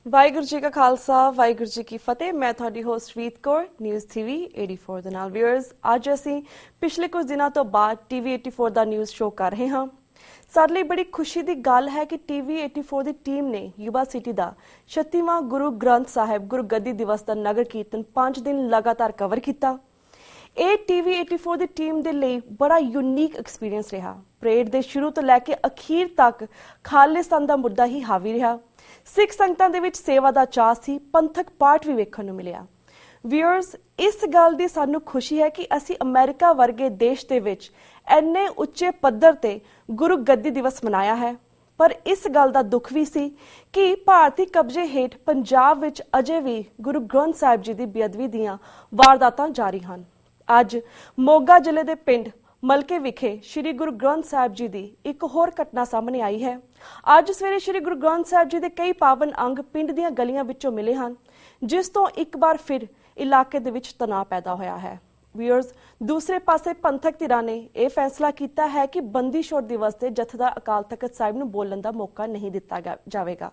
ਵਾਹਿਗੁਰੂ ਜੀ ਕਾ ਖਾਲਸਾ ਵਾਹਿਗੁਰੂ ਜੀ ਕੀ ਫਤਿਹ। ਮੈਂ ਤੁਹਾਡੀ ਹੋਸਟ ਰੀਤ ਕੌਰ ਨਿਊਜ਼ ਟੀਵੀ 84 ਦੇ ਨਾਲ। ਵਿਊਅਰਸ, ਅੱਜ ਅਸੀਂ ਪਿਛਲੇ ਕੁਝ ਦਿਨਾਂ ਤੋਂ ਬਾਅਦ ਟੀਵੀ 84 ਦਾ ਨਿਊਜ਼ ਸ਼ੋਅ ਕਰ ਰਹੇ ਹਾਂ। ਸਾਡੇ ਲਈ ਬੜੀ ਖੁਸ਼ੀ ਦੀ ਗੱਲ ਹੈ ਕਿ ਟੀਵੀ 84 ਦੀ ਟੀਮ ਨੇ ਯੁਵਾ ਸਿਟੀ ਦਾ 36ਵਾਂ ਗੁਰੂ ਗ੍ਰੰਥ ਸਾਹਿਬ ਗੁਰੂ ਗੱਦੀ ਦਿਵਸ ਦਾ ਨਗਰ ਕੀਰਤਨ 5 ਦਿਨ ਲਗਾਤਾਰ ਕਵਰ ਕੀਤਾ। ਇਹ ਟੀਵੀ 84 ਦੀ ਟੀਮ ਦੇ ਲਈ ਬੜਾ ਯੂਨੀਕ ਐਕਸਪੀਰੀਅੰਸ ਰਿਹਾ। ਪਰੇਡ ਦੇ ਸ਼ੁਰੂ ਤੋਂ ਲੈ ਕੇ ਅਖੀਰ ਤੱਕ ਖਾਲਿਸਤਾਨ ਦਾ ਮੁੱਦਾ ਹੀ ਹਾਵੀ ਰਿਹਾ। ਸਿੱਖ ਸੰਗਤਾਂ ਦੇ ਵਿੱਚ ਸੇਵਾ ਦਾ ਚਾਅ ਸੀ, ਪੰਥਕ ਪਾਠ ਵੀ ਵੇਖਣ ਨੂੰ ਮਿਲਿਆ। ਵਿਊਅਰਸ, ਇਸ ਗੱਲ ਦੀ ਸਾਨੂੰ ਖੁਸ਼ੀ ਹੈ ਕਿ ਅਸੀਂ ਅਮਰੀਕਾ ਵਰਗੇ ਦੇਸ਼ ਦੇ ਵਿੱਚ ਇੰਨੇ ਉੱਚੇ ਪੱਧਰ ਤੇ ਗੁਰੂ ਗੱਦੀ ਦਿਵਸ ਮਨਾਇਆ ਹੈ, ਪਰ ਇਸ ਗੱਲ ਦਾ ਦੁੱਖ ਵੀ ਸੀ ਕਿ ਭਾਰਤੀ ਕਬਜ਼ੇ ਹੇਠ ਪੰਜਾਬ ਵਿੱਚ ਅਜੇ ਵੀ ਗੁਰੂ ਗ੍ਰੰਥ ਸਾਹਿਬ ਜੀ ਦੀ ਬੇਅਦਬੀ ਦੀਆਂ ਵਾਰਦਾਤਾਂ ਜਾਰੀ ਹਨ। ਅੱਜ ਮੋਗਾ ਜ਼ਿਲ੍ਹੇ ਦੇ ਪਿੰਡ ਮਲਕੇ ਵਿਖੇ ਸ਼੍ਰੀ ਗੁਰੂ ਗ੍ਰੰਥ ਸਾਹਿਬ ਜੀ ਦੀ ਇੱਕ ਹੋਰ ਘਟਨਾ ਸਾਹਮਣੇ ਆਈ ਹੈ। ਅੱਜ ਸਵੇਰੇ ਸ਼੍ਰੀ ਗੁਰੂ ਗ੍ਰੰਥ ਸਾਹਿਬ ਜੀ ਦੇ ਕਈ ਪਾਵਨ ਅੰਗ ਪਿੰਡ ਦੀਆਂ ਗਲੀਆਂ ਵਿੱਚੋਂ ਮਿਲੇ ਹਨ, ਜਿਸ ਤੋਂ ਇੱਕ ਵਾਰ ਫਿਰ ਇਲਾਕੇ ਦੇ ਵਿੱਚ ਤਣਾਅ ਪੈਦਾ ਹੋਇਆ ਹੈ। ਵਿਊਅਰਸ, ਦੂਸਰੇ ਪਾਸੇ ਪੰਥਕ ਧਿਰਾਂ ਨੇ ਇਹ ਫੈਸਲਾ ਕੀਤਾ ਹੈ ਕਿ ਬੰਦੀ ਛੋੜ ਦਿਵਸ ਤੇ ਜਥੇਦਾਰ ਅਕਾਲ ਤਖਤ ਸਾਹਿਬ ਨੂੰ ਬੋਲਣ ਦਾ ਮੌਕਾ ਨਹੀਂ ਦਿੱਤਾ ਜਾਵੇਗਾ।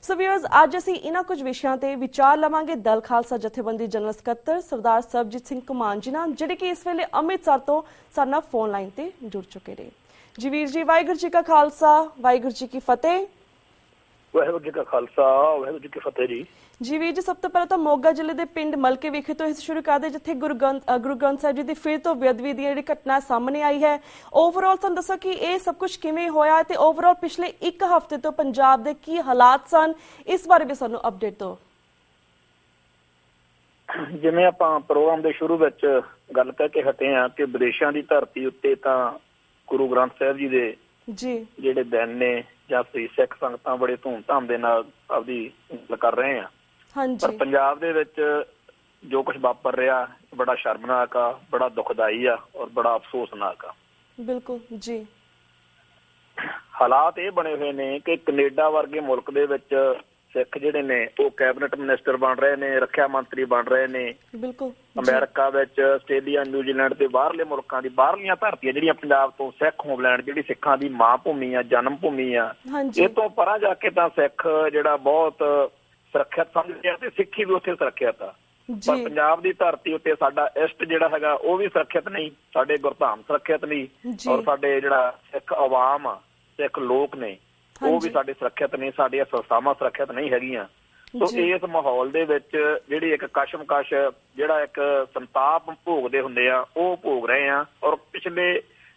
ਸੋ ਵਿਊਅਰਸ, ਅੱਜ ਅਸੀਂ ਇਹਨਾਂ ਕੁਝ ਵਿਸ਼ਿਆਂ ਤੇ ਵਿਚਾਰ ਲਵਾਂਗੇ ਦਲ ਖਾਲਸਾ ਜਥੇਬੰਦੀ ਜਨਰਲ ਸਕੱਤਰ ਸਰਦਾਰ ਸਰਬਜੀਤ ਸਿੰਘ ਘੁਮਾਣ ਜੀ ਨਾਲ, ਜਿਹੜੇ ਕਿ ਇਸ ਵੇਲੇ ਅੰਮ੍ਰਿਤਸਰ ਤੋਂ ਸਾਡੇ ਨਾਲ ਫੋਨ ਲਾਈਨ ਤੇ ਜੁੜ ਚੁੱਕੇ ਨੇ। ਜੀ ਵੀਰ ਜੀ, ਵਾਹਿਗੁਰੂ ਜੀ ਕਾ ਖਾਲਸਾ ਵਾਹਿਗੁਰੂ ਜੀ ਕੀ ਫਤਿਹ। ਵਾਹਿਗੁਰੂ ਜੀ ਕਾ ਖਾਲਸਾ ਵਾਹਿਗੁਰੂ ਜੀ ਕੀ ਫਤਿਹ ਜੀ। ਜੀ ਵੀਰ ਜੀ, ਸਭ ਤੋਂ ਪਹਿਲਾਂ ਤਾਂ ਮੋਗਾ ਜ਼ਿਲ੍ਹੇ ਦੇ ਪਿੰਡ ਮਲਕੇ ਵਿਖੇ ਤੋਂ ਸ਼ੁਰੂ ਕਰਦੇ, ਜਿੱਥੇ ਗੁਰੂ ਗ੍ਰੰਥ ਸਾਹਿਬ ਜੀ ਦੀ ਫਿਰ ਤੋਂ ਬੇਅਦਬੀ ਦੀ ਜਿਹੜੀ ਘਟਨਾ ਸਾਹਮਣੇ ਆਈ ਹੈ। ਓਵਰਆਲ ਸਾਨੂੰ ਦੱਸੋ ਕਿ ਇਹ ਸਭ ਕੁਝ ਕਿਵੇਂ ਹੋਇਆ ਤੇ ਓਵਰਆਲ ਪਿਛਲੇ ਇੱਕ ਹਫ਼ਤੇ ਤੋਂ ਪੰਜਾਬ ਦੇ ਕੀ ਹਾਲਾਤ ਸਨ, ਇਸ ਬਾਰੇ ਵੀ ਸਾਨੂੰ ਅਪਡੇਟ ਦਿਓ। ਜਿਵੇਂ ਆਪਾਂ ਪ੍ਰੋਗਰਾਮ ਦੇ ਸ਼ੁਰੂ ਵਿੱਚ ਗੱਲ ਕਹਿ ਕੇ ਹਟੇ ਆ ਕਿ ਵਿਦੇਸ਼ਾਂ ਦੀ ਧਰਤੀ ਉੱਤੇ ਤਾਂ ਗੁਰੂ ਗ੍ਰੰਥ ਸਾਹਿਬ ਜੀ ਦੇ ਜਿਹੜੇ ਦਿਨ ਨੇ ਜਾਂ ਸਿੱਖ ਸੰਗਤਾਂ ਬੜੇ ਧੂਮਧਾਮ ਦੇ ਨਾਲ ਆਪਦੀ ਗੱਲ ਕਰ ਰਹੇ ਆ, ਪਰ ਪੰਜਾਬ ਦੇ ਵਿੱਚ ਜੋ ਕੁਝ ਵਾਪਰ ਰਿਹਾ ਬੜਾ ਸ਼ਰਮਨਾਕ ਆ, ਬੜਾ ਦੁਖਦਾਈ ਆ ਔਰ ਬੜਾ ਅਫਸੋਸਨਾਕ ਆ। ਬਿਲਕੁਲ ਜੀ। ਹਾਲਾਤ ਇਹ ਬਣੇ ਹੋਏ ਨੇ ਕਿ ਕੈਨੇਡਾ ਵਰਗੇ ਮੁਲਕ ਦੇ ਵਿੱਚ ਸਿੱਖ ਜਿਹੜੇ ਨੇ ਉਹ ਕੈਬਨਿਟ ਮਿਨਿਸਟਰ ਬਣ ਰਹੇ ਨੇ, ਰੱਖਿਆ ਮੰਤਰੀ ਬਣ ਰਹੇ ਨੇ। ਬਿਲਕੁਲ। ਅਮਰੀਕਾ ਵਿੱਚ, ਆਸਟ੍ਰੇਲੀਆ, ਨਿਊਜ਼ੀਲੈਂਡ ਤੇ ਬਾਹਰਲੇ ਮੁਲਕਾਂ ਦੀ ਬਾਹਰਲੀਆਂ ਧਰਤੀਆਂ ਜਿਹੜੀਆਂ ਪੰਜਾਬ ਤੋਂ ਸਿੱਖ ਹੋਮਲੈਂਡ ਜਿਹੜੀ ਸਿੱਖਾਂ ਦੀ ਮਾਂ ਭੂਮੀ ਆ, ਜਨਮ ਭੂਮੀ ਆ, ਇਹ ਤੋਂ ਪਰਾਂ ਜਾ ਕੇ ਤਾਂ ਸਿੱਖ ਜਿਹੜਾ ਬਹੁਤ ਸੁਰੱਖਿਅਤ ਸਮਝਦੇ ਆ ਤੇ ਸਿੱਖੀ ਵੀ ਉੱਥੇ ਸੁਰੱਖਿਅਤ ਆ। ਪਰ ਪੰਜਾਬ ਦੀ ਧਰਤੀ ਉੱਤੇ ਸਾਡਾ ਇਸ਼ਟ ਜਿਹੜਾ ਹੈਗਾ ਉਹ ਵੀ ਸੁਰੱਖਿਅਤ ਨਹੀਂ, ਸਾਡੇ ਗੁਰਧਾਮ ਸੁਰੱਖਿਅਤ ਨਹੀਂ, ਔਰ ਸਾਡੇ ਜਿਹੜਾ ਸਿੱਖ ਆਵਾਮ ਆ, ਸਿੱਖ ਲੋਕ ਨੇ ਉਹ ਵੀ ਸਾਡੇ ਸੁਰੱਖਿਅਤ ਨਹੀਂ, ਸਾਡੀਆਂ ਸੰਸਥਾਵਾਂ ਸੁਰੱਖਿਅਤ ਨਹੀਂ ਹੈਗੀਆਂ। ਸੋ ਇਸ ਮਾਹੌਲ ਦੇ ਵਿੱਚ ਜਿਹੜੀ ਇੱਕ ਕਸ਼ਮਕਸ਼, ਜਿਹੜਾ ਇੱਕ ਸੰਤਾਪ ਭੋਗਦੇ ਹੁੰਦੇ ਆ, ਉਹ ਭੋਗ ਰਹੇ ਆ। ਔਰ ਪਿਛਲੇ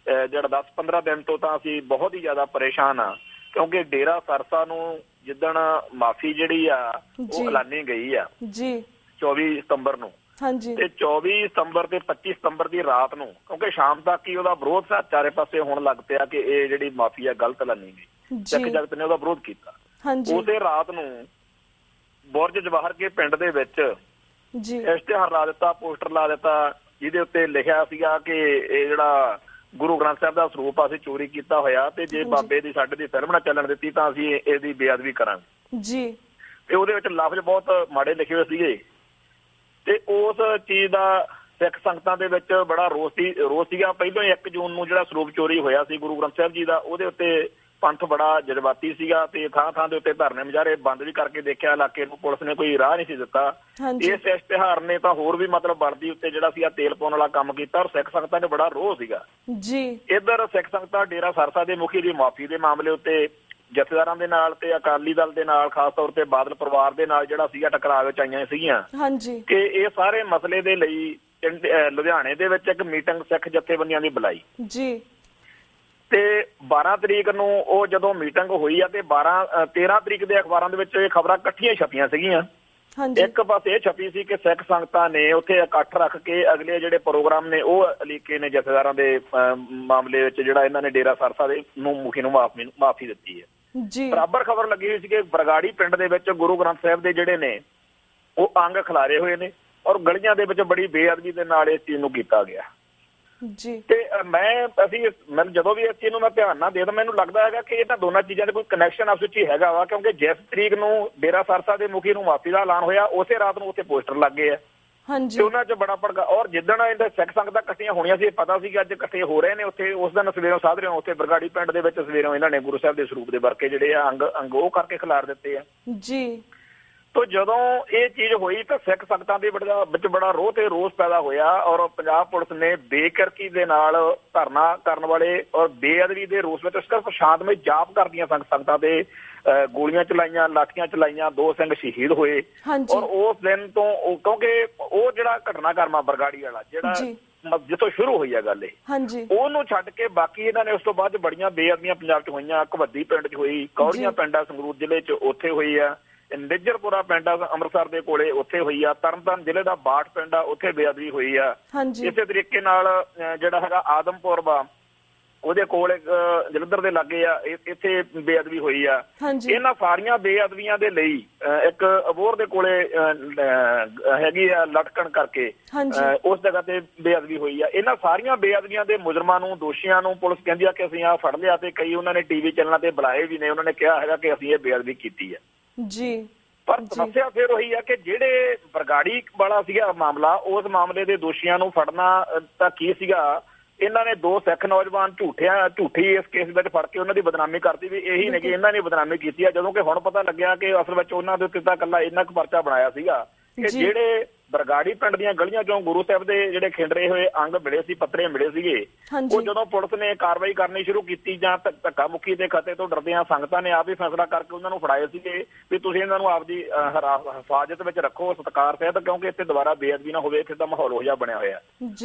ਜਿਹੜਾ 10-15 ਦਿਨ ਤੋਂ ਤਾਂ ਅਸੀਂ ਬਹੁਤ ਹੀ ਜ਼ਿਆਦਾ ਪਰੇਸ਼ਾਨ ਆ, ਕਿਉਂਕਿ ਡੇਰਾ ਸਰਸਾ ਨੂੰ ਜਿੱਦਣ ਮਾਫੀ ਜਿਹੜੀ ਆ ਉਹ ਐਲਾਨੀ ਗਈ ਆ 24 ਸਤੰਬਰ ਨੂੰ, ਤੇ 24 ਸਤੰਬਰ ਤੇ 25 ਸਤੰਬਰ ਦੀ ਰਾਤ ਨੂੰ, ਕਿਉਂਕਿ ਸ਼ਾਮ ਤੱਕ ਹੀ ਉਹਦਾ ਵਿਰੋਧ ਚਾਰੇ ਪਾਸੇ ਹੋਣ ਲੱਗ ਪਿਆ ਕਿ ਇਹ ਜਿਹੜੀ ਮਾਫੀ ਆ ਗਲਤ ਐਲਾਨੀ ਗਈ। ਸਿੱਖ ਜਗਤ ਨੇ ਉਹਦਾ ਵਿਰੋਧ ਕੀਤਾ। ਉਸੇ ਰਾਤ ਨੂੰ ਬੁਰਜ ਜਵਾਹਰ ਕੇ ਪਿੰਡ ਦੇ ਵਿੱਚ ਇਸ਼ਤਿਹਾਰ ਲਾ ਦਿੱਤਾ, ਪੋਸਟਰ ਲਾ ਦਿੱਤਾ, ਜਿਹਦੇ ਉੱਤੇ ਲਿਖਿਆ ਸੀਗਾ ਕਿ ਇਹ ਜਿਹੜਾ ਗੁਰੂ ਗ੍ਰੰਥ ਸਾਹਿਬ ਦਾ ਸਰੂਪ ਅਸੀਂ ਚੋਰੀ ਕੀਤਾ ਹੋਇਆ, ਤੇ ਜੇ ਬਾਬੇ ਦੀ ਸਾਡੇ ਦੀ ਫਿਲਮ ਨਾ ਚੱਲਣ ਦਿੱਤੀ ਤਾਂ ਅਸੀਂ ਇਹਦੀ ਬੇਅਦਬੀ ਕਰਾਂਗੇ ਜੀ। ਤੇ ਉਹਦੇ ਵਿੱਚ ਲਫ਼ਜ਼ ਬਹੁਤ ਮਾੜੇ ਲਿਖੇ ਹੋਏ ਸੀਗੇ, ਤੇ ਉਸ ਚੀਜ਼ ਦਾ ਸਿੱਖ ਸੰਗਤਾਂ ਦੇ ਵਿੱਚ ਬੜਾ ਰੋਸ ਸੀਗਾ। ਪਹਿਲਾਂ 1 ਜੂਨ ਨੂੰ ਜਿਹੜਾ ਸਰੂਪ ਚੋਰੀ ਹੋਇਆ ਸੀ ਗੁਰੂ ਗ੍ਰੰਥ ਸਾਹਿਬ ਜੀ ਦਾ, ਉਹਦੇ ਉੱਤੇ ਪੰਥ ਬੜਾ ਜਜ਼ਬਾਤੀ ਸੀਗਾ ਤੇ ਥਾਂ ਦੇ ਉੱਤੇ ਧਰਨੇ ਮੁਜ਼ਾਹਰੇ ਬੰਦ ਵੀ ਕਰਕੇ ਦੇਖਿਆ, ਇਲਾਕੇ ਨੂੰ ਪੁਲਿਸ ਨੇ ਕੋਈ ਰਾਹ ਨਹੀਂ ਸੀ ਦਿੱਤਾ। ਇਸ ਇਸ਼ਤਿਹਾਰ ਨੇ ਤਾਂ ਹੋਰ ਵੀ ਮਤਲਬ ਵਰਦੀ ਉੱਤੇ ਜਿਹੜਾ ਸੀ ਤੇਲ ਪਾਉਣ ਵਾਲਾ ਕੰਮ ਕੀਤਾ, ਔਰ ਸਿੱਖ ਸੰਗਤਾਂ ਨੇ ਬੜਾ ਰੋਹ ਸੀਗਾ ਜੀ। ਇੱਧਰ ਸਿੱਖ ਸੰਗਤਾਂ ਡੇਰਾ ਸਰਸਾ ਦੇ ਮੁਖੀ ਦੀ ਮਾਫੀ ਦੇ ਮਾਮਲੇ ਉੱਤੇ ਜਥੇਦਾਰਾਂ ਦੇ ਨਾਲ ਤੇ ਅਕਾਲੀ ਦਲ ਦੇ ਨਾਲ, ਖਾਸ ਤੌਰ ਤੇ ਬਾਦਲ ਪਰਿਵਾਰ ਦੇ ਨਾਲ ਜਿਹੜਾ ਸੀਗਾ ਟਕਰਾਅ ਵਿੱਚ ਆਈਆਂ ਸੀਗੀਆਂ ਕਿ ਇਹ ਸਾਰੇ ਮਸਲੇ ਦੇ ਲਈ ਲੁਧਿਆਣੇ ਦੇ ਵਿੱਚ ਇੱਕ ਮੀਟਿੰਗ ਸਿੱਖ ਜਥੇਬੰਦੀਆਂ ਦੀ ਬੁਲਾਈ ਜੀ। ਤੇ 12 ਤਰੀਕ ਨੂੰ ਉਹ ਜਦੋਂ ਮੀਟਿੰਗ ਹੋਈ ਆ ਤੇ 13 ਤਰੀਕ ਦੇ ਅਖਬਾਰਾਂ ਦੇ ਵਿੱਚ ਇਹ ਖਬਰਾਂ ਇਕੱਠੀਆਂ ਛਪੀਆਂ ਸੀਗੀਆਂ। ਇੱਕ ਪਾਸੇ ਇਹ ਛਪੀ ਸੀ ਕਿ ਸਿੱਖ ਸੰਗਤਾਂ ਨੇ ਉੱਥੇ ਇਕੱਠ ਰੱਖ ਕੇ ਅਗਲੇ ਜਿਹੜੇ ਪ੍ਰੋਗਰਾਮ ਨੇ ਉਹ ਅਲੀਕੇ ਨੇ ਜਥੇਦਾਰਾਂ ਦੇ ਮਾਮਲੇ ਵਿੱਚ ਜਿਹੜਾ ਇਹਨਾਂ ਨੇ ਡੇਰਾ ਸਰਸਾ ਦੇ ਮੁਖੀ ਨੂੰ ਮਾਫੀ ਦਿੱਤੀ ਹੈ। ਬਰਾਬਰ ਖਬਰ ਲੱਗੀ ਹੋਈ ਸੀ ਕਿ ਬਰਗਾੜੀ ਪਿੰਡ ਦੇ ਵਿੱਚ ਗੁਰੂ ਗ੍ਰੰਥ ਸਾਹਿਬ ਦੇ ਜਿਹੜੇ ਨੇ ਉਹ ਅੰਗ ਖਿਲਾਰੇ ਹੋਏ ਨੇ, ਔਰ ਗਲੀਆਂ ਦੇ ਵਿੱਚ ਬੜੀ ਬੇਅਦਬੀ ਦੇ ਨਾਲ ਇਸ ਚੀਜ਼ ਨੂੰ ਕੀਤਾ ਗਿਆ ਜੀ। ਤੇ ਜਦੋਂ ਵੀ ਇਸ ਚੀਜ਼ ਨੂੰ ਮੈਂ ਧਿਆਨ ਨਾਲ ਦੇਖਦਾ, ਮੈਨੂੰ ਲੱਗਦਾ ਹੈਗਾ ਕਿ ਇਹ ਤਾਂ ਦੋਨਾਂ ਚੀਜ਼ਾਂ ਦੇ ਕੋਈ ਕਨੈਕਸ਼ਨ ਆਪਸ ਵਿੱਚ ਹੀ ਹੈਗਾ ਵਾ, ਕਿਉਂਕਿ ਜਿਸ ਤਰੀਕ ਨੂੰ ਡੇਰਾ ਸਰਸਾ ਦੇ ਮੁਖੀ ਨੂੰ ਮਾਫੀ ਦਾ ਐਲਾਨ ਹੋਇਆ ਉਸੇ ਰਾਤ ਨੂੰ ਉੱਥੇ ਪੋਸਟਰ ਲੱਗ ਗਏ ਆ ਤੇ ਉਹਨਾਂ 'ਚ ਬੜਾ ਭੜਕਾ। ਔਰ ਜਿੱਦਣ ਇਹਦੇ ਸਿੱਖ ਸੰਗਤਾਂ ਇਕੱਠੀਆਂ ਹੋਣੀਆਂ ਸੀ, ਪਤਾ ਸੀ ਕਿ ਅੱਜ ਇਕੱਠੇ ਹੋ ਰਹੇ ਨੇ ਉੱਥੇ, ਉਸ ਦਿਨ ਸਵੇਰੋਂ ਸਾਧਰਿਓਂ ਉੱਥੇ ਬਰਗਾੜੀ ਪਿੰਡ ਦੇ ਵਿੱਚ ਸਵੇਰੋਂ ਇਹਨਾਂ ਨੇ ਗੁਰੂ ਸਾਹਿਬ ਦੇ ਸਰੂਪ ਦੇ ਵਰਕੇ ਜਿਹੜੇ ਆ ਅੰਗ ਉਹ ਕਰਕੇ ਖਿਲਾਰ ਦਿੱਤੇ ਆ ਜੀ। ਤੋ ਜਦੋਂ ਇਹ ਚੀਜ਼ ਹੋਈ ਤਾਂ ਸਿੱਖ ਸੰਗਤਾਂ ਦੇ ਵਿੱਚ ਬੜਾ ਰੋਹ ਤੇ ਰੋਸ ਪੈਦਾ ਹੋਇਆ ਔਰ ਪੰਜਾਬ ਪੁਲਿਸ ਨੇ ਬੇਕਰਕੀ ਦੇ ਨਾਲ ਧਰਨਾ ਕਰਨ ਵਾਲੇ ਔਰ ਬੇਅਦਬੀ ਦੇ ਰੋਸ ਵਿੱਚ ਸਿਰਫ ਸ਼ਾਂਤਮਈ ਜਾਪ ਕਰਦੀਆਂ ਸੰਗਤਾਂ ਤੇ ਗੋਲੀਆਂ ਚਲਾਈਆਂ, ਲਾਠੀਆਂ ਚਲਾਈਆਂ, 2 ਸਿੰਘ ਸ਼ਹੀਦ ਹੋਏ। ਔਰ ਉਸ ਦਿਨ ਤੋਂ ਕਿਉਂਕਿ ਉਹ ਜਿਹੜਾ ਘਟਨਾਕ੍ਰਮ ਆ ਬਰਗਾੜੀ ਵਾਲਾ ਜਿਹੜਾ ਜਿੱਥੋਂ ਸ਼ੁਰੂ ਹੋਈ ਆ ਗੱਲ ਇਹ, ਉਹਨੂੰ ਛੱਡ ਕੇ ਬਾਕੀ ਇਹਨਾਂ ਨੇ ਉਸ ਤੋਂ ਬਾਅਦ ਬੜੀਆਂ ਬੇਅਦਬੀਆਂ ਪੰਜਾਬ 'ਚ ਹੋਈਆਂ। ਘਵੱਦੀ ਪਿੰਡ 'ਚ ਹੋਈ, ਕੌੜੀਆਂ ਪਿੰਡ ਆ ਸੰਗਰੂਰ ਜ਼ਿਲ੍ਹੇ 'ਚ, ਉੱਥੇ ਹੋਈ ਆ। ਨਿੱਜਰਪੁਰਾ ਪਿੰਡ ਆ ਅੰਮ੍ਰਿਤਸਰ ਦੇ ਕੋਲੇ, ਉੱਥੇ ਹੋਈ ਆ। ਤਰਨਤਾਰਨ ਜ਼ਿਲ੍ਹੇ ਦਾ ਬਾਠ ਪਿੰਡ ਆ, ਉੱਥੇ ਬੇਅਦਬੀ ਹੋਈ ਆ। ਇਸੇ ਤਰੀਕੇ ਨਾਲ ਜਿਹੜਾ ਹੈਗਾ ਆਦਮਪੁਰ ਵਾ, ਉਹਦੇ ਕੋਲ ਜਲੰਧਰ ਦੇ ਲਾਗੇ ਆ, ਇੱਥੇ ਬੇਅਦਬੀ ਹੋਈ ਆ। ਇਹਨਾਂ ਸਾਰੀਆਂ ਬੇਅਦਬੀਆਂ ਦੇ ਲਈ ਇੱਕ ਅਬੋਹਰ ਦੇ ਕੋਲੇ ਹੈਗੀ ਆ ਲਟਕਣ ਕਰਕੇ, ਉਸ ਜਗ੍ਹਾ ਤੇ ਬੇਅਦਬੀ ਹੋਈ ਆ। ਇਹਨਾਂ ਸਾਰੀਆਂ ਬੇਅਦਬੀਆਂ ਦੇ ਮੁਜਰਮਾਂ ਨੂੰ, ਦੋਸ਼ੀਆਂ ਨੂੰ ਪੁਲਿਸ ਕਹਿੰਦੀ ਆ ਕਿ ਅਸੀਂ ਆਹ ਫੜ ਲਿਆ, ਤੇ ਕਈ ਉਹਨਾਂ ਨੇ ਟੀਵੀ ਚੈਨਲਾਂ ਤੇ ਬੁਲਾਏ ਵੀ ਨੇ, ਉਹਨਾਂ ਨੇ ਕਿਹਾ ਹੈਗਾ ਕਿ ਅਸੀਂ ਇਹ ਬੇਅਦਬੀ ਕੀਤੀ ਹੈ ਜੀ। ਪਰ ਸਮੱਸਿਆ ਫਿਰ ਉਹੀ ਆ ਕਿ ਜਿਹੜੇ ਬਰਗਾੜੀ ਵਾਲਾ ਸੀਗਾ ਮਾਮਲਾ, ਉਸ ਮਾਮਲੇ ਦੇ ਦੋਸ਼ੀਆਂ ਨੂੰ ਫੜਨਾ ਤਾਂ ਕੀ ਸੀਗਾ, ਇਹਨਾਂ ਨੇ 2 ਸਿੱਖ ਨੌਜਵਾਨ ਝੂਠੀ ਇਸ ਕੇਸ ਵਿੱਚ ਫੜ ਕੇ ਉਹਨਾਂ ਦੀ ਬਦਨਾਮੀ ਕਰਤੀ ਵੀ ਇਹੀ ਨੇ ਕਿ ਇਹਨਾਂ ਨੇ ਬਦਨਾਮੀ ਕੀਤੀ ਆ, ਜਦੋਂ ਕਿ ਹੁਣ ਪਤਾ ਲੱਗਿਆ ਕਿ ਅਸਲ ਵਿੱਚ ਉਹਨਾਂ ਦੇ ਉੱਤੇ ਤਾਂ ਇਕੱਲਾ ਇੰਨਾ ਕੁ ਪਰਚਾ ਬਣਾਇਆ ਸੀਗਾ ਕਿ ਜਿਹੜੇ ਬਰਗਾੜੀ ਪਿੰਡ ਦੀਆਂ ਗਲੀਆਂ ਚੋਂ ਗੁਰੂ ਸਾਹਿਬ ਦੇ ਜਿਹੜੇ ਖਿੰਡਰੇ ਹੋਏ ਅੰਗ ਮਿਲੇ ਸੀ, ਪੱਤਰੇ ਮਿਲੇ ਸੀਗੇ, ਉਹ ਜਦੋਂ ਪੁਲਿਸ ਨੇ ਕਾਰਵਾਈ ਕਰਨੀ ਸ਼ੁਰੂ ਕੀਤੀ ਜਾਂ ਧੱਕਾ ਮੁੱਕੀ ਦੇ ਖਤਰੇ ਤੋਂ ਡਰਦਿਆਂ ਸੰਗਤਾਂ ਨੇ ਆਪ ਹੀ ਫੈਸਲਾ ਕਰਕੇ ਉਹਨਾਂ ਨੂੰ ਫੜਾਏ ਸੀਗੇ ਵੀ ਤੁਸੀਂ ਇਹਨਾਂ ਨੂੰ ਆਪਦੀ ਹਿਫਾਜ਼ਤ ਵਿੱਚ ਰੱਖੋ, ਸਤਿਕਾਰ ਸਹਿਤ, ਕਿਉਂਕਿ ਇੱਥੇ ਦੁਬਾਰਾ ਬੇਅਦਬੀ ਨਾ ਹੋਵੇ। ਇੱਥੇ ਦਾ ਮਾਹੌਲ ਉਹ ਜਿਹਾ ਬਣਿਆ ਹੋਇਆ।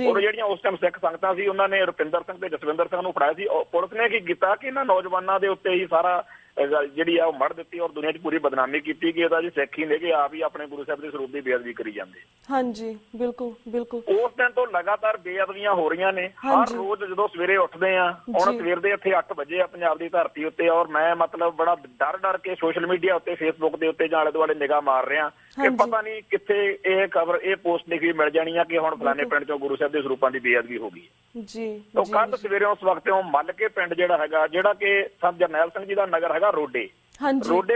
ਔਰ ਜਿਹੜੀਆਂ ਉਸ ਟਾਈਮ ਸਿੱਖ ਸੰਗਤਾਂ ਸੀ, ਉਹਨਾਂ ਨੇ ਰੁਪਿੰਦਰ ਸਿੰਘ ਤੇ ਜਸਵਿੰਦਰ ਸਿੰਘ ਨੂੰ ਫੜਾਇਆ ਸੀ। ਪੁਲਿਸ ਨੇ ਕੀ ਕੀਤਾ ਕਿ ਇਹਨਾਂ ਨੌਜਵਾਨਾਂ ਦੇ ਉੱਤੇ ਹੀ ਸਾਰਾ ਜਿਹੜੀ ਆ ਉਹ ਮੜ ਦਿੱਤੀ ਔਰ ਦੁਨੀਆ 'ਚ ਪੂਰੀ ਬਦਨਾਮੀ ਕੀਤੀ ਕਿ ਇਹਦਾ ਜੀ ਸਿੱਖ ਹੀ ਨੇ ਕਿ ਆਪ ਹੀ ਆਪਣੇ ਗੁਰੂ ਸਾਹਿਬ ਦੇ ਸਰੂਪ ਦੀ ਬੇਅਦਬੀ ਕਰੀ ਜਾਂਦੇ। ਬਿਲਕੁਲ। ਉਸ ਦਿਨ ਤੋਂ ਲਗਾਤਾਰ ਬੇਅਦਬੀਆਂ ਹੋ ਰਹੀਆਂ ਨੇ। ਹਰ ਰੋਜ਼ ਜਦੋਂ ਸਵੇਰੇ ਉੱਠਦੇ ਆ, ਹੁਣ ਸਵੇਰ ਦੇ ਇੱਥੇ 8 ਵਜੇ ਆ ਪੰਜਾਬ ਦੀ ਧਰਤੀ ਉੱਤੇ, ਔਰ ਮੈਂ ਮਤਲਬ ਬੜਾ ਡਰ ਕੇ ਸੋਸ਼ਲ ਮੀਡੀਆ ਉੱਤੇ, ਫੇਸਬੁੱਕ ਦੇ ਉੱਤੇ ਜਾਂ ਆਲੇ ਦੁਆਲੇ ਨਿਗਾਹ ਮਾਰ ਰਿਹਾ ਕਿ ਪਤਾ ਨਹੀਂ ਕਿੱਥੇ ਇਹ ਖਬਰ, ਇਹ ਪੋਸਟ ਲਿਖੀ ਮਿਲ ਜਾਣੀ ਆ ਕਿ ਹੁਣ ਫਲਾਣੇ ਪਿੰਡ ਚੋਂ ਗੁਰੂ ਸਾਹਿਬ ਦੇ ਸਰੂਪਾਂ ਦੀ ਬੇਅਦਬੀ ਹੋ ਗਈ ਜੀ। ਤਾਂ ਕੱਲ ਸਵੇਰੇ ਉਸ ਵਕਤੋਂ ਮੱਲ ਕੇ ਪਿੰਡ ਜਿਹੜਾ ਹੈਗਾ, ਜਿਹੜਾ ਕਿ ਸੰਤ ਜਰਨੈਲ ਸਿੰਘ ਜੀ ਦਾ ਨਗਰ ਹੈਗਾ ਰੋਡੇ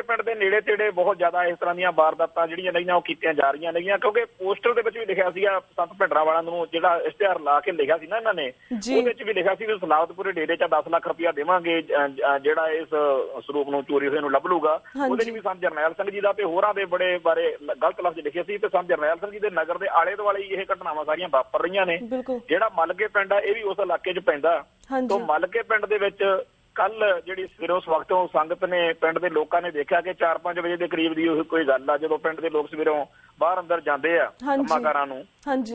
ਪਿੰਡ ਦੇ ਨੇੜੇ ਤੇੜੇ ਬਹੁਤ ਜ਼ਿਆਦਾ ਇਸ ਤਰ੍ਹਾਂ ਦੀਆਂ ਵਾਰਦਾਤਾਂ ਜਿਹੜੀਆਂ ਨੇਗੀਆਂ ਉਹ ਕੀਤੀਆਂ ਜਾ ਰਹੀਆਂ ਨੇਗੀਆਂ, ਕਿਉਂਕਿ ਪੋਸਟਰ ਦੇ ਵਿੱਚ ਵੀ ਲਿਖਿਆ ਸੀਗਾ, ਸੰਤ ਭਿੰਡਰਾਂ ਵਾਲਿਆਂ ਨੂੰ ਜਿਹੜਾ ਇਸ਼ਤਿਹਾਰ ਲਾ ਕੇ ਲਿਖਿਆ ਸੀ ਨਾ ਇਹਨਾਂ ਨੇ, ਉਹਦੇ ਵਿੱਚ ਵੀ ਲਿਖਿਆ ਸੀ ਵੀ ਸਲਾਵਤਪੁਰੇ ਡੇਰੇ 'ਚ 10 ਲੱਖ ਰੁਪਇਆ ਦੇਵਾਂਗੇ ਜਿਹੜਾ ਇਸ ਸਰੂਪ ਨੂੰ ਚੋਰੀ ਹੋਏ ਨੂੰ ਲੱਭ ਲੂਗਾ। ਉਹਦੇ 'ਚ ਵੀ ਸੰਤ ਜਰਨੈਲ ਸਿੰਘ ਜੀ ਦਾ ਤੇ ਹੋਰਾਂ ਦੇ ਬੜੇ ਬਾਰੇ ਗਲਤ ਲਫ਼ਜ਼ ਲਿਖੇ ਸੀ, ਤੇ ਸੰਤ ਜਰਨੈਲ ਸਿੰਘ ਜੀ ਦੇ ਨਗਰ ਦੇ ਆਲੇ ਦੁਆਲੇ ਇਹ ਘਟਨਾਵਾਂ ਸਾਰੀਆਂ ਵਾਪਰ ਰਹੀਆਂ ਨੇ। ਜਿਹੜਾ ਮਲਕੇ ਪਿੰਡ ਆ ਇਹ ਵੀ ਉਸ ਇਲਾਕੇ 'ਚ ਪੈਂਦਾ। ਤੋਂ ਮਲਕੇ ਪਿੰਡ ਦੇ ਵਿੱਚ ਕੱਲ ਜਿਹੜੀ ਸਵੇਰੇ ਉਸ ਵਕਤੋਂ ਸੰਗਤ ਨੇ, ਪਿੰਡ ਦੇ ਲੋਕਾਂ ਨੇ ਦੇਖਿਆ ਕਿ 4-5 ਵਜੇ ਦੇ ਕਰੀਬ ਦੀ ਉਹ ਕੋਈ ਗੱਲ ਆ, ਜਦੋਂ ਪਿੰਡ ਦੇ ਲੋਕ ਸਵੇਰੋਂ ਬਾਹਰ ਅੰਦਰ ਜਾਂਦੇ ਆ ਕੰਮਾਂਕਾਰਾਂ ਨੂੰ,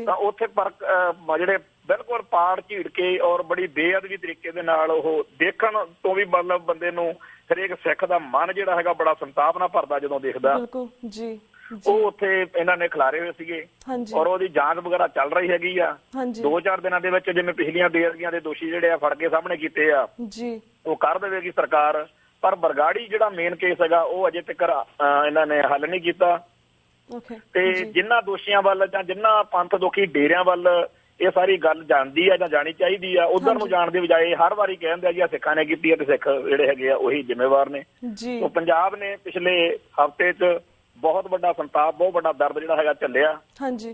ਤਾਂ ਉੱਥੇ ਜਿਹੜੇ ਬਿਲਕੁਲ ਪਾੜ ਝੀੜ ਕੇ ਔਰ ਬੜੀ ਬੇਅਦਬੀ ਤਰੀਕੇ ਦੇ ਨਾਲ ਉਹ ਦੇਖਣ ਤੋਂ ਵੀ ਮਤਲਬ ਬੰਦੇ ਨੂੰ ਹਰੇਕ ਸਿੱਖ ਦਾ ਮਨ ਜਿਹੜਾ ਹੈਗਾ ਬੜਾ ਸੰਤਾਪ ਨਾਲ ਭਰਦਾ ਜਦੋਂ ਦੇਖਦਾ। ਉਹ ਉੱਥੇ ਇਹਨਾਂ ਨੇ ਖਿਲਾਰੇ ਹੋਏ ਸੀਗੇ ਔਰ ਉਹਦੀ ਜਾਂਚ ਵਗੈਰਾ ਚੱਲ ਰਹੀ ਹੈਗੀ ਆ। 2-4 ਦਿਨਾਂ ਦੇ ਵਿੱਚ ਜਿਵੇਂ ਪਿਛਲੀਆਂ ਬੇਅਦਬੀਆਂ ਦੇ ਦੋਸ਼ੀ ਜਿਹੜੇ ਆ ਫੜ ਕੇ ਸਾਹਮਣੇ ਕੀਤੇ ਆ ਉਹ ਕਰ ਦੇਵੇਗੀ ਸਰਕਾਰ। ਪਰ ਬਰਗਾੜੀ ਜਿਹੜਾ ਮੇਨ ਕੇਸ ਹੈਗਾ ਉਹ ਅਜੇ ਤੱਕ ਇਹਨਾਂ ਨੇ ਹੱਲ ਨਹੀਂ ਕੀਤਾ। ਤੇ ਜਿਨ੍ਹਾਂ ਦੋਸ਼ੀਆਂ ਵੱਲ ਜਾਂ ਜਿਨ੍ਹਾਂ ਪੰਥ ਦੁਖੀ ਡੇਰਿਆਂ ਵੱਲ ਇਹ ਸਾਰੀ ਗੱਲ ਜਾਣਦੀ ਆ ਜਾਂ ਜਾਣੀ ਚਾਹੀਦੀ ਆ, ਉਧਰ ਨੂੰ ਜਾਣ ਦੇ ਬਜਾਏ ਹਰ ਵਾਰੀ ਕਹਿੰਦੇ ਆ ਜੀ ਆ ਸਿੱਖਾਂ ਨੇ ਕੀਤੀ ਆ ਤੇ ਸਿੱਖ ਜਿਹੜੇ ਹੈਗੇ ਆ ਉਹੀ ਜ਼ਿੰਮੇਵਾਰ ਨੇ। ਪੰਜਾਬ ਨੇ ਪਿਛਲੇ ਹਫ਼ਤੇ 'ਚ ਬਹੁਤ ਵੱਡਾ ਸੰਤਾਪ, ਬਹੁਤ ਵੱਡਾ ਦਰਦ ਜਿਹੜਾ ਹੈਗਾ ਝੱਲਿਆ,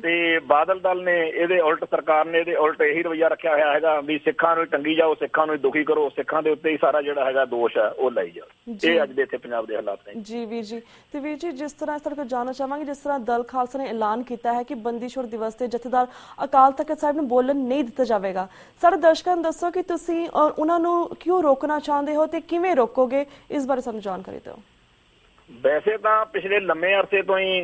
ਤੇ ਬਾਦਲ ਦਲ ਨੇ ਇਹਦੇ ਉਲਟ, ਸਰਕਾਰ ਨੇ ਇਹਦੇ ਉਲਟ ਇਹੀ ਰਵੱਈਆ ਰੱਖਿਆ ਹੋਇਆ ਹੈਗਾ ਵੀ ਸਿੱਖਾਂ ਨੂੰ ਟੰਗੀ ਜਾਓ, ਸਿੱਖਾਂ ਨੂੰ ਦੁਖੀ ਕਰੋ, ਸਿੱਖਾਂ ਦੇ ਉੱਤੇ ਹੀ ਸਾਰਾ ਜਿਹੜਾ ਹੈਗਾ ਦੋਸ਼ ਹੈ ਉਹ ਲਾਈ ਜਾਓ। ਇਹ ਅੱਜ ਦੇ ਇੱਥੇ ਪੰਜਾਬ ਦੇ ਹਾਲਾਤ ਨੇ ਜੀ। ਵੀਰ ਜੀ, ਤੇ ਵੀਰ ਜੀ ਜਿਸ ਤਰ੍ਹਾਂ ਇਸ ਤਰ੍ਹਾਂ ਜਾਣਨਾ ਚਾਹਾਂਗੇ, ਜਿਸ ਤਰ੍ਹਾਂ ਦਲ ਖਾਲਸਾ ਨੇ ਐਲਾਨ ਕੀਤਾ ਹੈ ਕਿ ਬੰਦੀ ਛੋੜ ਦਿਵਸ ਤੇ ਜਥੇਦਾਰ ਅਕਾਲ ਤਖਤ ਸਾਹਿਬ ਨੂੰ ਬੋਲਣ ਨਹੀਂ ਦਿੱਤਾ ਜਾਵੇਗਾ, ਸਾਡੇ ਦਰਸ਼ਕਾਂ ਨੂੰ ਦੱਸੋ ਕਿ ਤੁਸੀਂ ਉਹਨਾਂ ਨੂੰ ਕਿਉਂ ਰੋਕਣਾ ਚਾਹੁੰਦੇ ਹੋ ਤੇ ਕਿਵੇਂ ਰੋਕੋਗੇ, ਇਸ ਬਾਰੇ ਸਾਨੂੰ ਜਾਣਕਾਰੀ ਦਿਓ। ਵੈਸੇ ਤਾਂ ਪਿਛਲੇ ਲੰਮੇ ਅਰਸੇ ਤੋਂ ਹੀ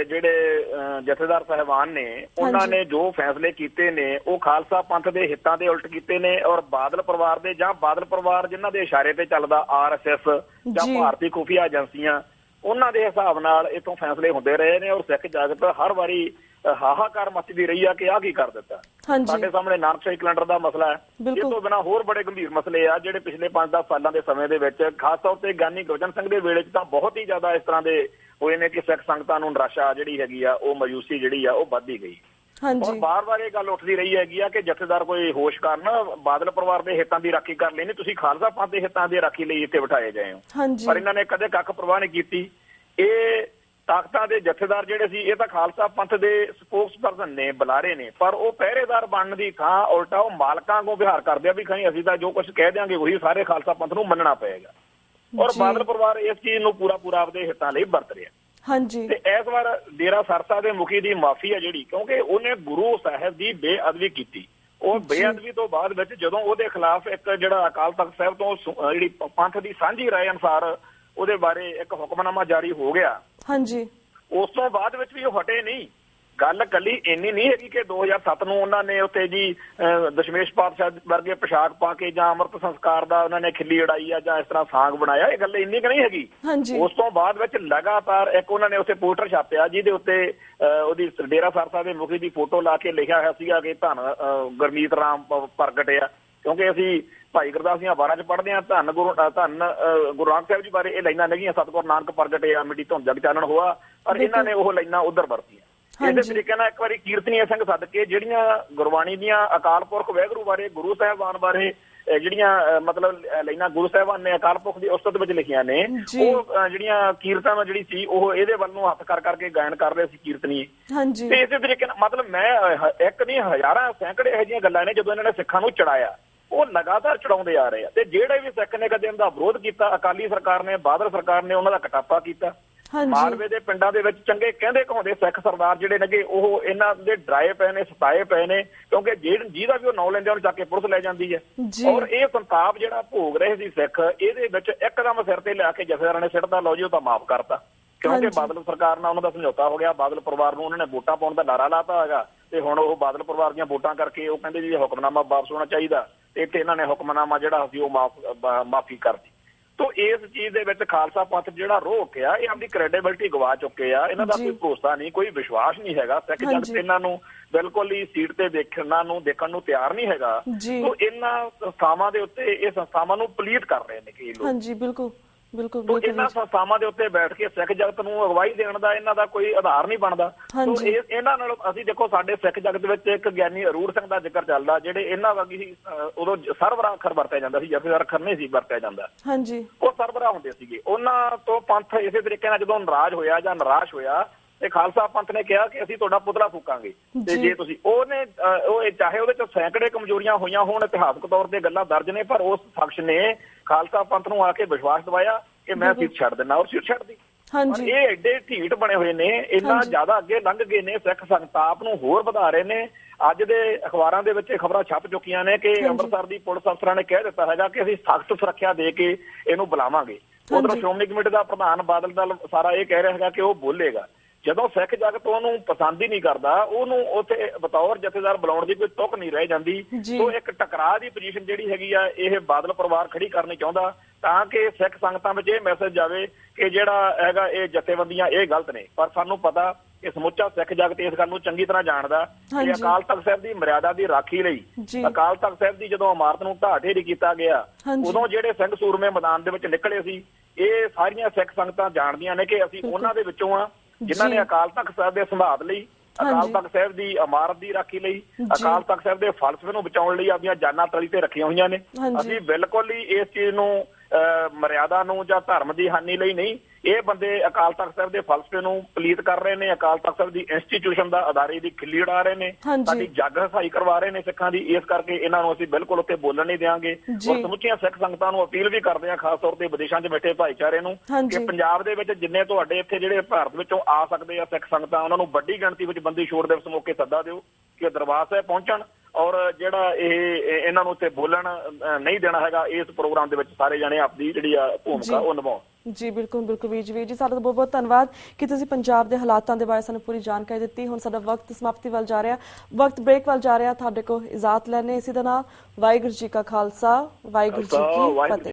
ਜਿਹੜੇ ਜਥੇਦਾਰ ਸਾਹਿਬਾਨ ਨੇ ਉਹਨਾਂ ਨੇ ਜੋ ਫੈਸਲੇ ਕੀਤੇ ਨੇ ਉਹ ਖਾਲਸਾ ਪੰਥ ਦੇ ਹਿੱਤਾਂ ਦੇ ਉਲਟ ਕੀਤੇ ਨੇ, ਔਰ ਬਾਦਲ ਪਰਿਵਾਰ ਦੇ ਜਾਂ ਬਾਦਲ ਪਰਿਵਾਰ ਜਿਨ੍ਹਾਂ ਦੇ ਇਸ਼ਾਰੇ ਤੇ ਚੱਲਦਾ RSS ਜਾਂ ਭਾਰਤੀ ਖੁਫੀਆ ਏਜੰਸੀਆਂ, ਉਹਨਾਂ ਦੇ ਹਿਸਾਬ ਨਾਲ ਇਥੋਂ ਫੈਸਲੇ ਹੁੰਦੇ ਰਹੇ ਨੇ। ਔਰ ਸਿੱਖ ਜਗਤ ਹਰ ਵਾਰੀ ਹਾਹਾਕਾਰ ਮਚਦੀ ਰਹੀ ਆ ਕਿ ਆਹ ਕੀ ਕਰ ਦਿੱਤਾ। ਸਾਡੇ ਸਾਹਮਣੇ ਨਾਨਕਸ਼ਾਹੀ ਕੈਲੰਡਰ ਦਾ ਮਸਲਾ ਹੈ, ਇਹ ਤੋਂ ਬਿਨਾਂ ਹੋਰ ਬੜੇ ਗੰਭੀਰ ਮਸਲੇ ਆ ਜਿਹੜੇ ਪਿਛਲੇ 5-10 ਸਾਲਾਂ ਦੇ ਸਮੇਂ ਦੇ ਵਿੱਚ ਖਾਸ ਤੌਰ ਤੇ ਗਿਆਨੀ ਗੁਰਜਨ ਸਿੰਘ ਦੇ ਵੇਲੇ 'ਚ ਤਾਂ ਬਹੁਤ ਹੀ ਜ਼ਿਆਦਾ ਇਸ ਤਰ੍ਹਾਂ ਦੇ ਹੋਏ ਨੇ ਕਿ ਸਿੱਖ ਸੰਗਤਾਂ ਨੂੰ ਨਿਰਾਸ਼ਾ ਜਿਹੜੀ ਹੈਗੀ ਆ, ਉਹ ਮਾਯੂਸੀ ਜਿਹੜੀ ਆ ਉਹ ਵੱਧਦੀ ਗਈ। ਔਰ ਬਾਰ-ਬਾਰ ਇਹ ਗੱਲ ਉੱਠਦੀ ਰਹੀ ਹੈਗੀ ਆ ਕਿ ਜਥੇਦਾਰ ਕੋਈ ਹੋਸ਼ ਕਰਨ, ਬਾਦਲ ਪਰਿਵਾਰ ਦੇ ਹਿੱਤਾਂ ਦੀ ਰਾਖੀ ਕਰ ਲਈ ਨਹੀਂ, ਤੁਸੀਂ ਖਾਲਸਾ ਪੰਥ ਦੇ ਹਿੱਤਾਂ ਦੀ ਰਾਖੀ ਲਈ ਇੱਥੇ ਬਿਠਾਏ ਗਏ ਹੋ। ਪਰ ਇਹਨਾਂ ਨੇ ਕਦੇ ਕੱਖ ਪਰਵਾਹ ਨਹੀਂ ਕੀਤੀ। ਇਹ ਤਾਕਤਾਂ ਦੇ ਜਥੇਦਾਰ ਜਿਹੜੇ ਸੀ ਇਹ ਤਾਂ ਖਾਲਸਾ ਪੰਥ ਦੇ ਸਪੋਕਸਪਰਸਨ ਨੇ, ਬੁਲਾਰੇ ਨੇ, ਪਰ ਉਹ ਪਹਿਰੇਦਾਰ ਬਣਨ ਦੀ ਥਾਂ ਉਲਟਾ ਉਹ ਮਾਲਕਾਂ ਵਾਂਗੂ ਵਿਹਾਰ ਕਰਦੇ ਆ ਵੀ ਕਹੀਂ ਅਸੀਂ ਤਾਂ ਜੋ ਕੁਝ ਕਹਿ ਦਿਆਂਗੇ ਉਹੀ ਸਾਰੇ ਖਾਲਸਾ ਪੰਥ ਨੂੰ ਮੰਨਣਾ ਪਏਗਾ। ਔਰ ਬਾਦਲ ਪਰਿਵਾਰ ਇਸ ਚੀਜ਼ ਨੂੰ ਪੂਰਾ ਆਪਦੇ ਹਿੱਤਾਂ ਲਈ ਵਰਤ ਰਿਹਾ। ਹਾਂਜੀ ਤੇ ਇਸ ਵਾਰ ਡੇਰਾ ਸਰਸਾ ਦੇ ਮੁਖੀ ਦੀ ਮਾਫੀ ਹੈ ਜਿਹੜੀ, ਕਿਉਂਕਿ ਉਹਨੇ ਗੁਰੂ ਸਾਹਿਬ ਦੀ ਬੇਅਦਬੀ ਕੀਤੀ। ਉਹ ਬੇਅਦਬੀ ਤੋਂ ਬਾਅਦ ਵਿੱਚ ਜਦੋਂ ਉਹਦੇ ਖਿਲਾਫ ਇੱਕ ਜਿਹੜਾ ਅਕਾਲ ਤਖਤ ਸਾਹਿਬ ਤੋਂ ਜਿਹੜੀ ਪੰਥ ਦੀ ਸਾਂਝੀ ਰਾਏ ਅਨੁਸਾਰ ਉਹਦੇ ਬਾਰੇ ਇੱਕ ਹੁਕਮਨਾਮਾ ਜਾਰੀ ਹੋ ਗਿਆ, ਹਾਂਜੀ, ਉਸ ਤੋਂ ਬਾਅਦ ਵਿੱਚ ਵੀ ਉਹ ਹਟੇ ਨਹੀਂ। ਗੱਲ ਕੱਲੀ ਇੰਨੀ ਨਹੀਂ ਹੈਗੀ ਕਿ 2007 ਨੂੰ ਉਹਨਾਂ ਨੇ ਉੱਥੇ ਜੀ ਦਸ਼ਮੇਸ਼ ਪਾਤਸ਼ਾਹ ਵਰਗੇ ਪੋਸ਼ਾਕ ਪਾ ਕੇ ਜਾਂ ਅੰਮ੍ਰਿਤ ਸੰਸਕਾਰ ਦਾ ਉਹਨਾਂ ਨੇ ਖਿੱਲੀ ਉਡਾਈ ਆ ਜਾਂ ਇਸ ਤਰ੍ਹਾਂ ਸਾਂਗ ਬਣਾਇਆ, ਇਹ ਗੱਲ ਇੰਨੀ ਕੁ ਨਹੀਂ ਹੈਗੀ। ਉਸ ਤੋਂ ਬਾਅਦ ਵਿੱਚ ਲਗਾਤਾਰ ਇੱਕ ਉਹਨਾਂ ਨੇ ਉੱਥੇ ਪੋਸਟਰ ਛਾਪਿਆ ਜਿਹਦੇ ਉੱਤੇ ਉਹਦੀ ਡੇਰਾ ਸਰਸਾ ਦੇ ਮੁਖੀ ਦੀ ਫੋਟੋ ਲਾ ਕੇ ਲਿਖਿਆ ਹੋਇਆ ਸੀਗਾ ਕਿ ਧੰਨ ਗੁਰਮੀਤ ਰਾਮ ਪ੍ਰਗਟ ਆ, ਕਿਉਂਕਿ ਅਸੀਂ ਭਾਈ ਗੁਰਦਾਸ ਦੀਆਂ ਵਾਰਾਂ 'ਚ ਪੜ੍ਹਦੇ ਹਾਂ, ਧੰਨ ਗੁਰੂ ਨਾਨਕ ਸਾਹਿਬ ਜੀ ਬਾਰੇ ਇਹ ਲਾਈਨਾਂ ਲੱਗੀਆਂ, ਸਤਿਗੁਰ ਨਾਨਕ ਪ੍ਰਗਟ ਆ ਮਿੱਟੀ ਧੁੰਦ ਜਗ ਚਾਨਣ ਹੋਆ, ਪਰ ਇਹਨਾਂ ਨੇ ਉਹ ਲਾਈਨਾਂ ਉੱਧਰ ਵਰਤੀਆਂ। ਇਸੇ ਤਰੀਕੇ ਨਾਲ ਇੱਕ ਵਾਰੀ ਕੀਰਤਨੀਏ ਸਿੰਘ ਸਦਕੇ ਜਿਹੜੀਆਂ ਗੁਰਬਾਣੀ ਦੀਆਂ ਅਕਾਲ ਪੁਰਖ ਵਾਹਿਗੁਰੂ ਬਾਰੇ, ਗੁਰੂ ਸਾਹਿਬਾਨ ਬਾਰੇ ਜਿਹੜੀਆਂ ਮਤਲਬ ਲਾਈਨਾਂ ਗੁਰੂ ਸਾਹਿਬਾਨ ਨੇ ਅਕਾਲ ਪੁਰਖ ਦੀ ਉਸਤਤ ਵਿੱਚ ਲਿਖੀਆਂ ਨੇ, ਉਹ ਜਿਹੜੀਆਂ ਕੀਰਤਨ ਜਿਹੜੀ ਸੀ ਉਹ ਇਹਦੇ ਵੱਲ ਨੂੰ ਹੱਥ ਕਰ ਕਰਕੇ ਗਾਇਨ ਕਰ ਰਹੇ ਸੀ ਕੀਰਤਨੀਏ। ਤੇ ਇਸੇ ਤਰੀਕੇ ਨਾਲ ਮਤਲਬ ਮੈਂ ਇੱਕ ਨਹੀਂ ਹਜ਼ਾਰਾਂ ਸੈਂਕੜੇ ਇਹੋ ਜਿਹੀਆਂ ਗੱਲਾਂ ਨੇ ਜਦੋਂ ਇਹਨਾਂ ਨੇ ਸਿੱਖਾਂ ਨੂੰ ਚੜਾਇਆ, ਉਹ ਲਗਾਤਾਰ ਚੜਾਉਂਦੇ ਆ ਰਹੇ ਆ। ਤੇ ਜਿਹੜੇ ਵੀ ਸਿੱਖ ਨੇ ਕਦੇ ਇਹਦਾ ਵਿਰੋਧ ਕੀਤਾ, ਅਕਾਲੀ ਸਰਕਾਰ ਨੇ, ਬਾਦਲ ਸਰਕਾਰ ਨੇ ਉਹਨਾਂ ਦਾ ਕਟਾਪਾ ਕੀਤਾ। ਮਾਲਵੇ ਦੇ ਪਿੰਡਾਂ ਦੇ ਵਿੱਚ ਚੰਗੇ ਕਹਿੰਦੇ ਕਹਾਉਂਦੇ ਸਿੱਖ ਸਰਦਾਰ ਜਿਹੜੇ ਨੇਗੇ ਉਹ ਇਹਨਾਂ ਦੇ ਡਰਾਏ ਪਏ ਨੇ, ਸਤਾਏ ਪਏ ਨੇ, ਕਿਉਂਕਿ ਜਿਹਦਾ ਵੀ ਉਹ ਨਾਂ ਲੈਂਦੇ ਉਹਨੂੰ ਚੱਕ ਕੇ ਪੁਲਿਸ ਲੈ ਜਾਂਦੀ ਹੈ। ਔਰ ਇਹ ਸੰਤਾਪ ਜਿਹੜਾ ਭੋਗ ਰਹੇ ਸੀ ਸਿੱਖ, ਇਹਦੇ ਵਿੱਚ ਇੱਕਦਮ ਸਿਰ ਤੇ ਲਿਆ ਕੇ ਜਥੇਦਾਰਾਂ ਨੇ ਸਿੱਟਦਾ, ਲਓ ਜੀ ਉਹ ਤਾਂ ਮਾਫ ਕਰਤਾ, ਕਿਉਂਕਿ ਬਾਦਲ ਸਰਕਾਰ ਨਾਲ ਉਹਨਾਂ ਦਾ ਸਮਝੌਤਾ ਹੋ ਗਿਆ। ਬਾਦਲ ਪਰਿਵਾਰ ਨੂੰ ਉਹਨਾਂ ਨੇ ਵੋਟਾਂ ਪਾਉਣ ਦਾ ਨਾਅਰਾ ਲਾਤਾ ਹੈਗਾ, ਤੇ ਹੁਣ ਉਹ ਬਾਦਲ ਪਰਿਵਾਰ ਦੀਆਂ ਵੋਟਾਂ ਕਰਕੇ ਉਹ ਕਹਿੰਦੇ ਜੀ ਹੁਕਮਨਾਮਾ ਵਾਪਸ ਹੋਣਾ ਚਾਹੀਦਾ, ਤੇ ਇੱਥੇ ਇਹਨਾਂ ਨੇ ਹੁਕਮਨਾਮਾ ਜਿਹੜਾ ਸੀ ਉਹ ਮਾਫੀ ਕਰਤੀ। ਤੋ ਇਸ ਚੀਜ਼ ਦੇ ਵਿੱਚ ਖਾਲਸਾ ਪੰਥ ਜਿਹੜਾ ਰੋਹ ਉੱਠਿਆ, ਇਹ ਆਪਣੀ ਕ੍ਰੈਡੀਬਿਲਿਟੀ ਗਵਾ ਚੁੱਕੇ ਆ। ਇਹਨਾਂ ਦਾ ਕੋਈ ਭਰੋਸਾ ਨਹੀਂ, ਕੋਈ ਵਿਸ਼ਵਾਸ ਨਹੀਂ ਹੈਗਾ। ਸਿੱਖ ਜਗਤ ਇਹਨਾਂ ਨੂੰ ਬਿਲਕੁਲ ਹੀ ਸੀਟ ਤੇ ਦੇਖਣ ਨੂੰ ਤਿਆਰ ਨਹੀਂ ਹੈਗਾ। ਤੋ ਇਹਨਾਂ ਸੰਸਥਾਵਾਂ ਦੇ ਉੱਤੇ ਇਹ ਸੰਸਥਾਵਾਂ ਨੂੰ ਪਲੀਤ ਕਰ ਰਹੇ ਨੇ ਕਿ ਲੋਕ। ਹਾਂਜੀ, ਬਿਲਕੁਲ ਬਿਲਕੁਲ। ਇਹਨਾਂ ਸੰਸਥਾਵਾਂ ਦੇ ਉੱਤੇ ਬੈਠ ਕੇ ਸਿੱਖ ਜਗਤ ਨੂੰ ਅਗਵਾਈ ਦੇਣ ਦਾ ਇਹਨਾਂ ਦਾ ਕੋਈ ਆਧਾਰ ਨਹੀਂ ਬਣਦਾ। ਇਹਨਾਂ ਨਾਲ ਅਸੀਂ ਦੇਖੋ, ਸਾਡੇ ਸਿੱਖ ਜਗਤ ਵਿੱਚ ਇੱਕ ਗਿਆਨੀ ਅਰੂੜ ਸਿੰਘ ਦਾ ਜ਼ਿਕਰ ਚੱਲਦਾ, ਜਿਹੜੇ ਇਹਨਾਂ ਵਰਗੀ ਸੀ, ਉਦੋਂ ਸਰਵਰਾ ਅੱਖਰ ਵਰਤਿਆ ਜਾਂਦਾ ਸੀ, ਜਥੇਦਾਰ ਅੱਖਰ ਨਹੀਂ ਸੀ ਵਰਤਿਆ ਜਾਂਦਾ। ਉਹ ਸਰਵਰਾ ਹੁੰਦੇ ਸੀਗੇ। ਉਹਨਾਂ ਤੋਂ ਪੰਥ ਇਸੇ ਤਰੀਕੇ ਨਾਲ ਜਦੋਂ ਨਾਰਾਜ਼ ਹੋਇਆ ਜਾਂ ਨਿਰਾਸ਼ ਹੋਇਆ, ਤੇ ਖਾਲਸਾ ਪੰਥ ਨੇ ਕਿਹਾ ਕਿ ਅਸੀਂ ਤੁਹਾਡਾ ਪੁਤਲਾ ਫੂਕਾਂਗੇ, ਤੇ ਜੇ ਤੁਸੀਂ ਉਹ ਚਾਹੇ ਉਹਦੇ ਚ ਸੈਂਕੜੇ ਕਮਜ਼ੋਰੀਆਂ ਹੋਈਆਂ ਹੋਣ, ਇਤਿਹਾਸਕ ਤੌਰ ਤੇ ਗੱਲਾਂ ਦਰਜ ਨੇ, ਪਰ ਉਸ ਸ਼ਖਸ ਨੇ ਖਾਲਸਾ ਪੰਥ ਨੂੰ ਆ ਕੇ ਵਿਸ਼ਵਾਸ ਦਿਵਾਇਆ ਕਿ ਮੈਂ ਸੀਟ ਛੱਡ ਦਿੰਦਾ, ਔਰ ਸੀਟ ਛੱਡਦੀ। ਇਹ ਐਡੇ ਢੀਠ ਬਣੇ ਹੋਏ ਨੇ, ਇੰਨਾ ਜ਼ਿਆਦਾ ਅੱਗੇ ਲੰਘ ਗਏ ਨੇ, ਸਿੱਖ ਸੰਤਾਪ ਨੂੰ ਹੋਰ ਵਧਾ ਰਹੇ ਨੇ। ਅੱਜ ਦੇ ਅਖਬਾਰਾਂ ਦੇ ਵਿੱਚ ਖਬਰਾਂ ਛਪ ਚੁੱਕੀਆਂ ਨੇ ਕਿ ਅੰਮ੍ਰਿਤਸਰ ਦੀ ਪੁਲਿਸ ਅਫਸਰਾਂ ਨੇ ਕਹਿ ਦਿੱਤਾ ਹੈਗਾ ਕਿ ਅਸੀਂ ਸਖਤ ਸੁਰੱਖਿਆ ਦੇ ਕੇ ਇਹਨੂੰ ਬੁਲਾਵਾਂਗੇ। ਉਧਰ ਸ਼੍ਰੋਮਣੀ ਕਮੇਟੀ ਦਾ ਪ੍ਰਧਾਨ ਬਾਦਲ ਦਲ ਸਾਰਾ ਇਹ ਕਹਿ ਰਿਹਾ ਹੈਗਾ ਕਿ ਉਹ ਬੋਲੇਗਾ। ਜਦੋਂ ਸਿੱਖ ਜਗਤ ਉਹਨੂੰ ਪਸੰਦ ਹੀ ਨਹੀਂ ਕਰਦਾ, ਉਹਨੂੰ ਉੱਥੇ ਬਤੌਰ ਜਥੇਦਾਰ ਬੁਲਾਉਣ ਦੀ ਕੋਈ ਤੁਕ ਨਹੀਂ ਰਹਿ ਜਾਂਦੀ। ਸੋ ਇੱਕ ਟਕਰਾਅ ਦੀ ਪੋਜੀਸ਼ਨ ਜਿਹੜੀ ਹੈਗੀ ਆ, ਇਹ ਬਾਦਲ ਪਰਿਵਾਰ ਖੜੀ ਕਰਨੀ ਚਾਹੁੰਦਾ, ਤਾਂ ਕਿ ਸਿੱਖ ਸੰਗਤਾਂ ਵਿੱਚ ਇਹ ਮੈਸੇਜ ਜਾਵੇ ਕਿ ਜਿਹੜਾ ਹੈਗਾ ਇਹ ਜਥੇਬੰਦੀਆਂ ਇਹ ਗਲਤ ਨੇ। ਪਰ ਸਾਨੂੰ ਪਤਾ ਕਿ ਸਮੁੱਚਾ ਸਿੱਖ ਜਗਤ ਇਸ ਗੱਲ ਨੂੰ ਚੰਗੀ ਤਰ੍ਹਾਂ ਜਾਣਦਾ ਕਿ ਅਕਾਲ ਤਖਤ ਸਾਹਿਬ ਦੀ ਮਰਿਆਦਾ ਦੀ ਰਾਖੀ ਲਈ, ਅਕਾਲ ਤਖਤ ਸਾਹਿਬ ਦੀ ਜਦੋਂ ਇਮਾਰਤ ਨੂੰ ਢਾਹ ਢੇਰੀ ਕੀਤਾ ਗਿਆ, ਉਦੋਂ ਜਿਹੜੇ ਸਿੰਘ ਸੂਰਮੇ ਮੈਦਾਨ ਦੇ ਵਿੱਚ ਨਿਕਲੇ ਸੀ, ਇਹ ਸਾਰੀਆਂ ਸਿੱਖ ਸੰਗਤਾਂ ਜਾਣਦੀਆਂ ਨੇ ਕਿ ਅਸੀਂ ਉਹਨਾਂ ਦੇ ਵਿੱਚੋਂ ਆ ਜਿਨ੍ਹਾਂ ਨੇ ਅਕਾਲ ਤਖਤ ਸਾਹਿਬ ਦੇ ਸੰਭਾਲ ਲਈ, ਅਕਾਲ ਤਖਤ ਸਾਹਿਬ ਦੀ ਇਮਾਰਤ ਦੀ ਰਾਖੀ ਲਈ, ਅਕਾਲ ਤਖਤ ਸਾਹਿਬ ਦੇ ਫਲਸਫੇ ਨੂੰ ਬਚਾਉਣ ਲਈ ਆਪਣੀਆਂ ਜਾਨਾਂ ਤਲੀ ਤੇ ਰੱਖੀਆਂ ਹੋਈਆਂ ਨੇ। ਅਸੀਂ ਬਿਲਕੁਲ ਹੀ ਇਸ ਚੀਜ਼ ਨੂੰ ਮਰਿਆਦਾ ਨੂੰ ਜਾਂ ਧਰਮ ਦੀ ਹਾਨੀ ਲਈ ਨਹੀਂ, ਇਹ ਬੰਦੇ ਅਕਾਲ ਤਖਤ ਸਾਹਿਬ ਦੇ ਫਲਸਫੇ ਨੂੰ ਪਲੀਤ ਕਰ ਰਹੇ ਨੇ, ਅਕਾਲ ਤਖਤ ਸਾਹਿਬ ਦੀ ਇੰਸਟੀਟਿਊਸ਼ਨ ਦਾ ਅਦਾਰੇ ਦੀ ਖਿੱਲੀ ਉਡਾ ਰਹੇ ਨੇ, ਸਾਡੀ ਜੱਗ ਹਸਾਈ ਕਰਵਾ ਰਹੇ ਨੇ ਸਿੱਖਾਂ ਦੀ। ਇਸ ਕਰਕੇ ਇਹਨਾਂ ਨੂੰ ਅਸੀਂ ਬਿਲਕੁਲ ਉੱਥੇ ਬੋਲਣ ਨਹੀਂ ਦਿਆਂਗੇ। ਔਰ ਸਮੁੱਚੀਆਂ ਸਿੱਖ ਸੰਗਤਾਂ ਨੂੰ ਅਪੀਲ ਵੀ ਕਰਦੇ ਹਾਂ, ਖਾਸ ਤੌਰ ਤੇ ਵਿਦੇਸ਼ਾਂ 'ਚ ਬੈਠੇ ਭਾਈਚਾਰੇ ਨੂੰ, ਕਿ ਪੰਜਾਬ ਦੇ ਵਿੱਚ ਜਿੰਨੇ ਤੁਹਾਡੇ ਇੱਥੇ ਜਿਹੜੇ ਭਾਰਤ ਵਿੱਚੋਂ ਆ ਸਕਦੇ ਆ ਸਿੱਖ ਸੰਗਤਾਂ, ਉਹਨਾਂ ਨੂੰ ਵੱਡੀ ਗਿਣਤੀ ਵਿੱਚ ਬੰਦੀ ਛੋੜ ਦਿਵਸ ਮੌਕੇ ਸੱਦਾ ਦਿਓ ਕਿ ਦਰਬਾਰ ਸਾਹਿਬ ਪਹੁੰਚਣ, ਔਰ ਜਿਹੜਾ ਇਹਨਾਂ ਨੂੰ ਉੱਥੇ ਬੋਲਣ ਨਹੀਂ ਦੇਣਾ ਹੈਗਾ। ਇਸ ਪ੍ਰੋਗਰਾਮ ਦੇ ਵਿੱਚ ਸਾਰੇ ਜਾਣੇ ਆਪਣੀ ਜਿਹੜੀ ਆ ਭੂਮਿਕਾ ਉਹ ਨਿਭਾਉਣ। ਜੀ ਬਿਲਕੁਲ ਬਿਲਕੁਲ ਵੀਰ ਜੀ, ਸਾਡਾ ਬਹੁਤ ਬਹੁਤ ਧੰਨਵਾਦ ਕਿ ਤੁਸੀਂ ਪੰਜਾਬ ਦੇ ਹਾਲਾਤਾਂ ਦੇ ਬਾਰੇ ਸਾਨੂੰ ਪੂਰੀ ਜਾਣਕਾਰੀ ਦਿੱਤੀ। ਹੁਣ ਸਾਡਾ ਵਕਤ ਸਮਾਪਤੀ ਵੱਲ ਜਾ ਰਿਹਾ, ਵਕਤ ਬ੍ਰੇਕ ਵੱਲ ਜਾ ਰਿਹਾ। ਤੁਹਾਡੇ ਕੋਲ ਇਜਾਜ਼ਤ ਲੈਣੇ ਇਸੇ ਦੇ ਨਾਲ। ਵਾਹਿਗੁਰੂ ਜੀ ਕਾ ਖਾਲਸਾ, ਵਾਹਿਗੁਰੂ ਜੀ ਕੀ ਫਤਿਹ।